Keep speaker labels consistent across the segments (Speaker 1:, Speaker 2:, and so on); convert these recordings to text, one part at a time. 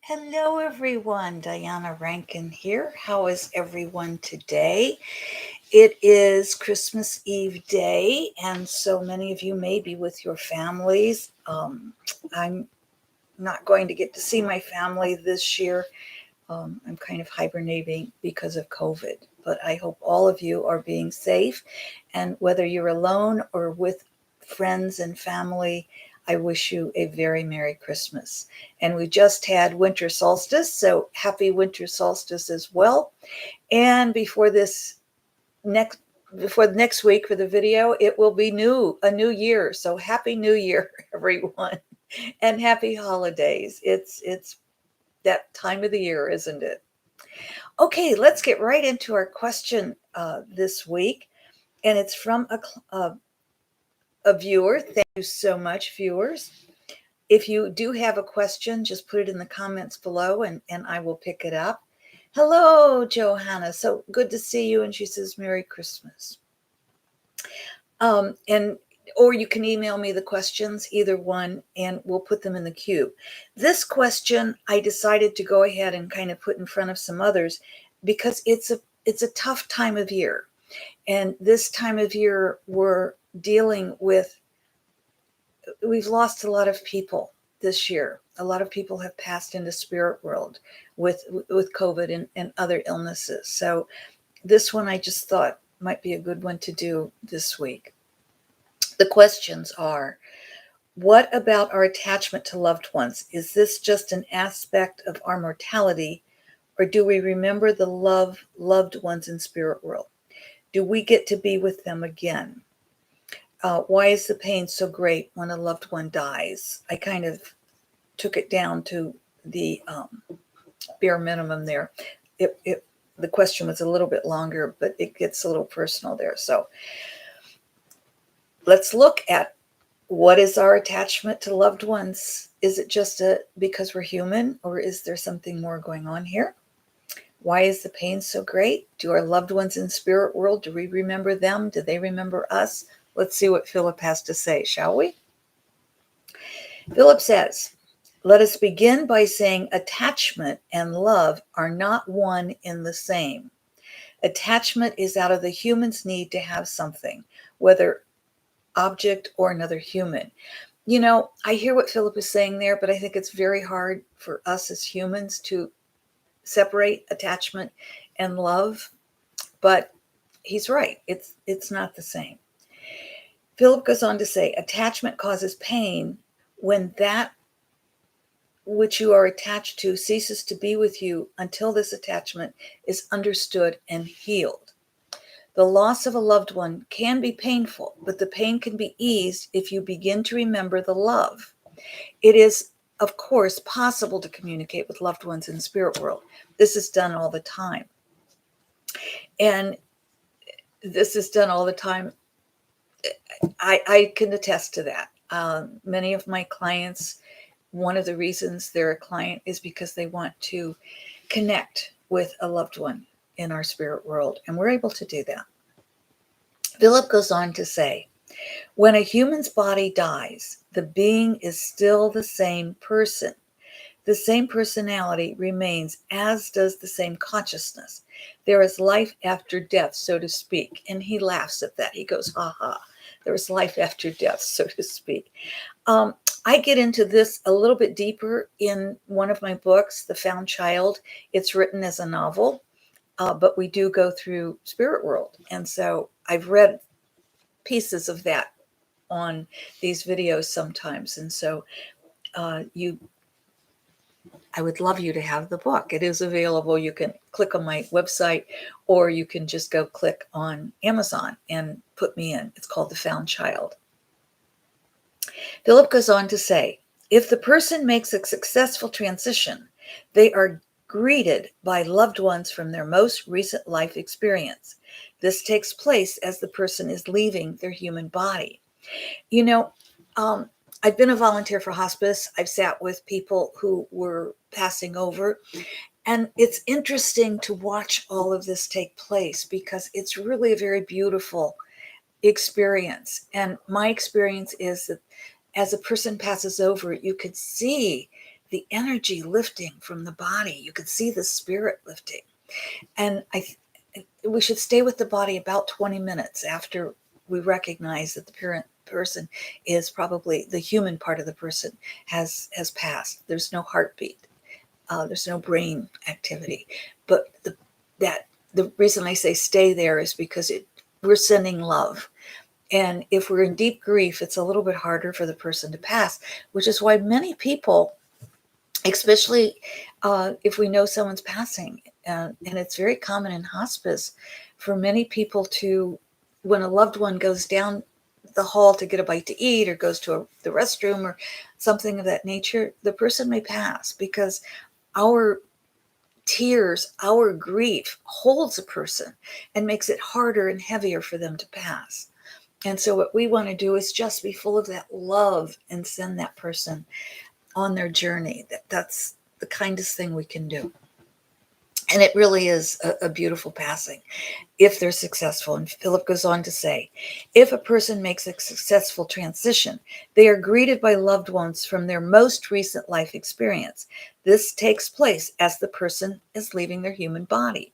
Speaker 1: Hello, everyone. Diana Rankin here. How is everyone today? It is Christmas Eve day, and so many of you may be with your families. I'm not going to get to see my family this year. I'm kind of hibernating because of COVID, but I hope all of you are being safe. And whether you're alone or with friends and family, I wish you a very Merry Christmas. And we just had winter solstice, so happy winter solstice as well. And next before next week for the video, it will be a new year. So happy new year, everyone. And happy holidays. It's that time of the year, isn't it? Okay, let's get right into our question this week. And it's from a viewer. Thank you so much, viewers. If you do have a question, just put it in the comments below and I will pick it up. Hello, Johanna. So good to see you. And she says, Merry Christmas. And or you can email me the questions, either one, and we'll put them in the queue. This question I decided to go ahead and kind of put in front of some others because it's a tough time of year. And this time of year we're dealing with, we've lost a lot of people this year. A lot of people have passed into spirit world with COVID and other illnesses. So this one I just thought might be a good one to do this week. The questions are, what about our attachment to loved ones? Is this just an aspect of our mortality, or do we remember the loved ones in spirit world? Do we get to be with them again? Why is the pain so great when a loved one dies? I kind of took it down to the bare minimum there. The question was a little bit longer, but it gets a little personal there. So let's look at, what is our attachment to loved ones? Is it just because we're human, or is there something more going on here? Why is the pain so great? Do our loved ones in spirit world, do we remember them? Do they remember us? Let's see what Phillip has to say, shall we? Phillip says, let us begin by saying attachment and love are not one in the same. Attachment is out of the human's need to have something, whether object or another human. You know, I hear what Phillip is saying there, but I think it's very hard for us as humans to separate attachment and love. But he's right. It's not the same. Phillip goes on to say, attachment causes pain when that which you are attached to ceases to be with you until this attachment is understood and healed. The loss of a loved one can be painful, but the pain can be eased if you begin to remember the love. It is, of course, possible to communicate with loved ones in the spirit world. This is done all the time. And this is done all the time. I can attest to that. Many of my clients, one of the reasons they're a client is because they want to connect with a loved one in our spirit world, and we're able to do that. Phillip goes on to say, when a human's body dies, the being is still the same person. The same personality remains, as does the same consciousness. There is life after death, so to speak. And he laughs at that. He goes, ha ha, there is life after death, so to speak. I get into this a little bit deeper in one of my books, The Found Child. It's written as a novel, but we do go through spirit world. And so I've read pieces of that on these videos sometimes. And so I would love you to have the book. It is available. You can click on my website, or you can just go click on Amazon and put me in. It's called The Found Child. Phillip goes on to say, if the person makes a successful transition, they are greeted by loved ones from their most recent life experience. This takes place as the person is leaving their human body. You know, I've been a volunteer for hospice. I've sat with people who were passing over, and it's interesting to watch all of this take place because it's really a very beautiful experience. And my experience is that as a person passes over, you could see the energy lifting from the body. You could see the spirit lifting. And we should stay with the body about 20 minutes after we recognize that the person is probably the human part of the person has passed. There's no heartbeat. There's no brain activity. But the reason I say stay there is because we're sending love. And if we're in deep grief, it's a little bit harder for the person to pass, which is why many people, especially if we know someone's passing, and it's very common in hospice for many people to, when a loved one goes down the hall to get a bite to eat or goes to the restroom or something of that nature, the person may pass because our tears, our grief holds a person and makes it harder and heavier for them to pass. And so what we want to do is just be full of that love and send that person on their journey. That's the kindest thing we can do. And it really is a beautiful passing if they're successful. And Phillip goes on to say, if a person makes a successful transition, they are greeted by loved ones from their most recent life experience. This takes place as the person is leaving their human body.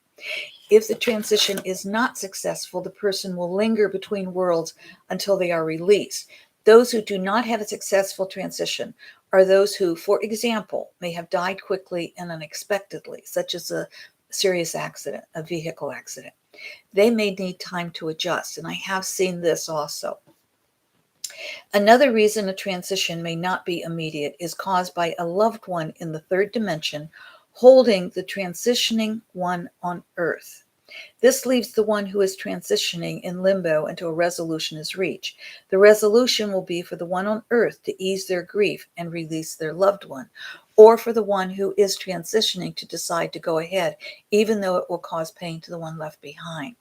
Speaker 1: If the transition is not successful, the person will linger between worlds until they are released. Those who do not have a successful transition are those who, for example, may have died quickly and unexpectedly, such as a serious accident, a vehicle accident. They may need time to adjust, and I have seen this also. Another reason a transition may not be immediate is caused by a loved one in the third dimension holding the transitioning one on Earth. This leaves the one who is transitioning in limbo until a resolution is reached. The resolution will be for the one on Earth to ease their grief and release their loved one, or for the one who is transitioning to decide to go ahead, even though it will cause pain to the one left behind.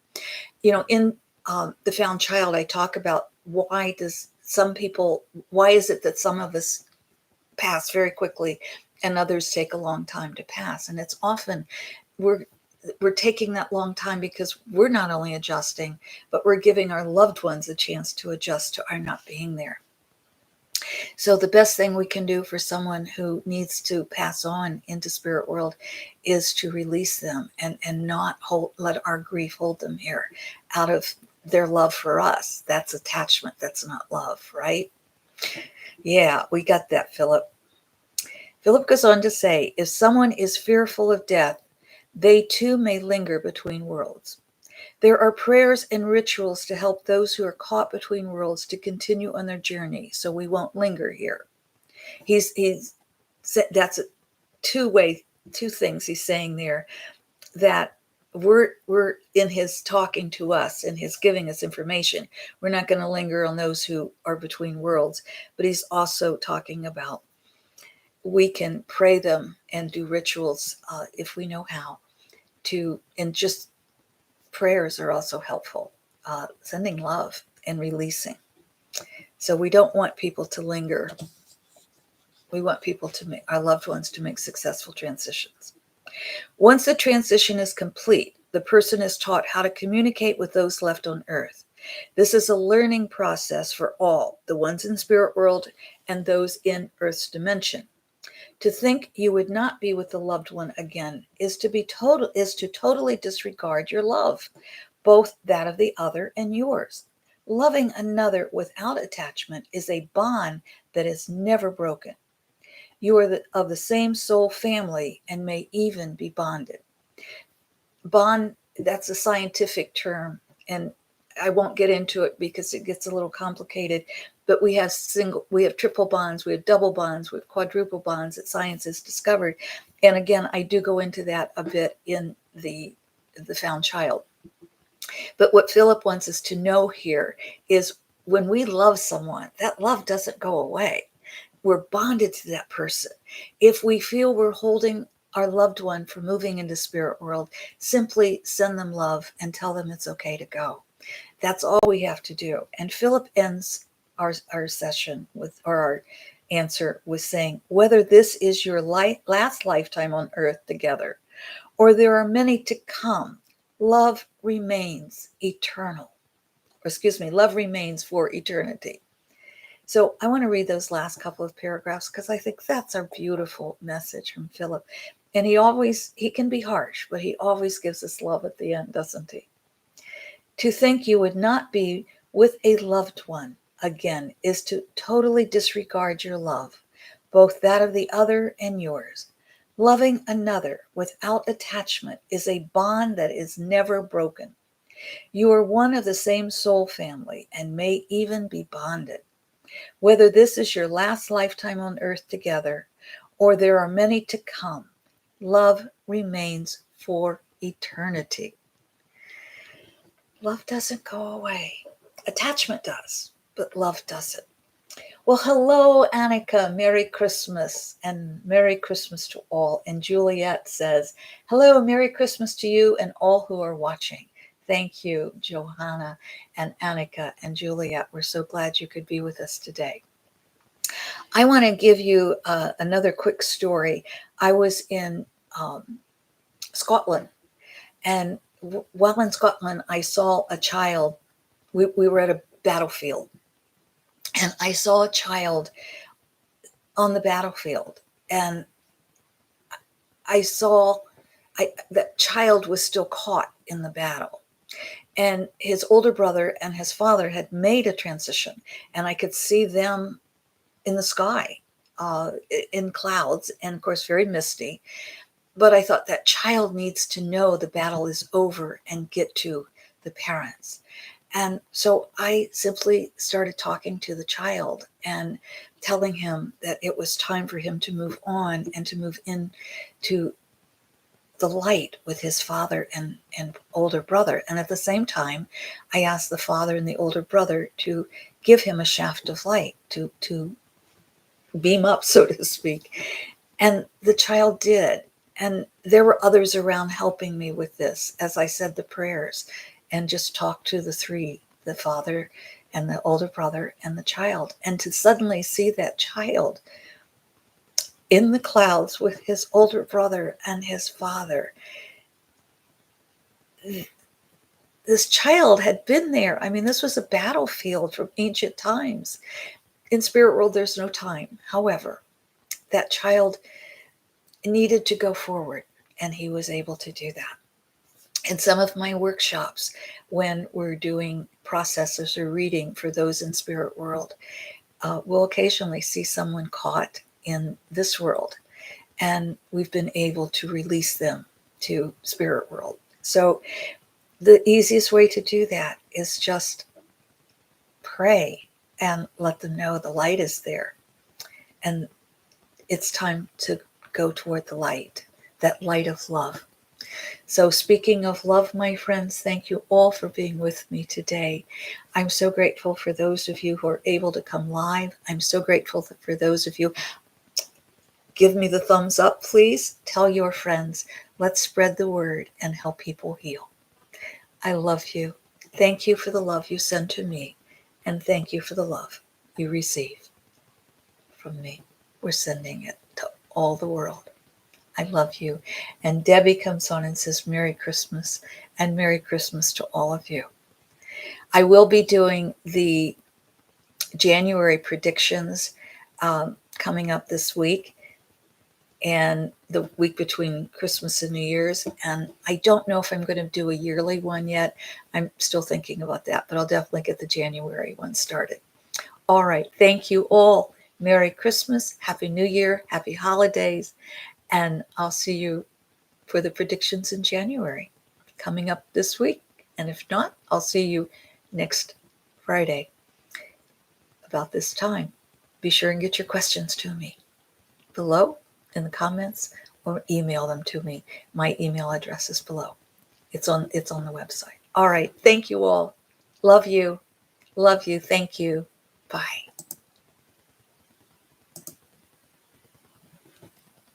Speaker 1: In The Found Child, I talk about why is it that some of us pass very quickly and others take a long time to pass? And it's often we're taking that long time because we're not only adjusting, but we're giving our loved ones a chance to adjust to our not being there. So the best thing we can do for someone who needs to pass on into spirit world is to release them and not let our grief hold them here out of their love for us. That's attachment. That's not love, right? Yeah, we got that, Philip. Philip goes on to say, if someone is fearful of death, they too may linger between worlds. There are prayers and rituals to help those who are caught between worlds to continue on their journey, so we won't linger here. He's said that's two things he's saying there, that we're in his talking to us and his giving us information. We're not going to linger on those who are between worlds, but he's also talking about we can pray them and do rituals if we know how to, and just prayers are also helpful, sending love and releasing. So we don't want people to linger. We want our loved ones to make successful transitions. Once the transition is complete, the person is taught how to communicate with those left on Earth. This is a learning process for all, the ones in spirit world and those in Earth's dimension. To think you would not be with the loved one again is to totally disregard your love, both that of the other and yours. Loving another without attachment is a bond that is never broken. You are of the same soul family and may even be bonded. Bond, that's a scientific term, and I won't get into it because it gets a little complicated, but we have triple bonds, we have double bonds, we have quadruple bonds that science has discovered. And again, I do go into that a bit in the Found Child. But what Philip wants us to know here is when we love someone, that love doesn't go away. We're bonded to that person. If we feel we're holding our loved one from moving into spirit world, simply send them love and tell them it's okay to go. That's all we have to do. And Philip ends our session or our answer with saying, whether this is your last lifetime on earth together, or there are many to come, love remains eternal. Love remains for eternity. So I want to read those last couple of paragraphs because I think that's our beautiful message from Phillip. And he can be harsh, but he always gives us love at the end, doesn't he? To think you would not be with a loved one again is to totally disregard your love, both that of the other and yours. Loving another without attachment is a bond that is never broken. You are one of the same soul family and may even be bonded. Whether this is your last lifetime on earth together or there are many to come, love remains for eternity. Love doesn't go away. Attachment does, but love doesn't. Well, hello, Annika. Merry Christmas, and Merry Christmas to all. And Juliet says, hello, Merry Christmas to you and all who are watching. Thank you, Johanna and Annika and Juliet. We're so glad you could be with us today. I want to give you another quick story. I was in Scotland, and while in Scotland, I saw a child. We were at a battlefield, and I saw a child on the battlefield, and I saw that child was still caught in the battle. And his older brother and his father had made a transition, and I could see them in the sky, in clouds, and of course, very misty. But I thought that child needs to know the battle is over and get to the parents. And so I simply started talking to the child and telling him that it was time for him to move on and to move into the light with his father and older brother. And at the same time, I asked the father and the older brother to give him a shaft of light to beam up, so to speak. And the child did. And there were others around helping me with this as I said the prayers and just talked to the three, the father and the older brother and the child. And to suddenly see that child in the clouds with his older brother and his father. This child had been there. I mean, this was a battlefield from ancient times. In spirit world, there's no time. However, that child needed to go forward, and he was able to do that. In some of my workshops, when we're doing processes or reading for those in spirit world, we'll occasionally see someone caught in this world, and we've been able to release them to spirit world. So the easiest way to do that is just pray and let them know the light is there, and it's time to go toward the light, that light of love. So speaking of love, my friends, thank you all for being with me today. I'm so grateful for those of you who are able to come live. I'm so grateful for those of you. Give me the thumbs up, please. Tell your friends. Let's spread the word and help people heal. I love you. Thank you for the love you send to me. And thank you for the love you receive from me. We're sending it to all the world. I love you. And Debbie comes on and says, Merry Christmas, and Merry Christmas to all of you. I will be doing the January predictions coming up this week and the week between Christmas and New Year's. And I don't know if I'm going to do a yearly one yet. I'm still thinking about that, but I'll definitely get the January one started. All right. Thank you all. Merry Christmas. Happy New Year. Happy holidays. And I'll see you for the predictions in January coming up this week. And if not, I'll see you next Friday about this time. Be sure and get your questions to me below in the comments or email them to me. My email address is below. It's on the website. All right. Thank you all. Love you. Love you. Thank you. Bye.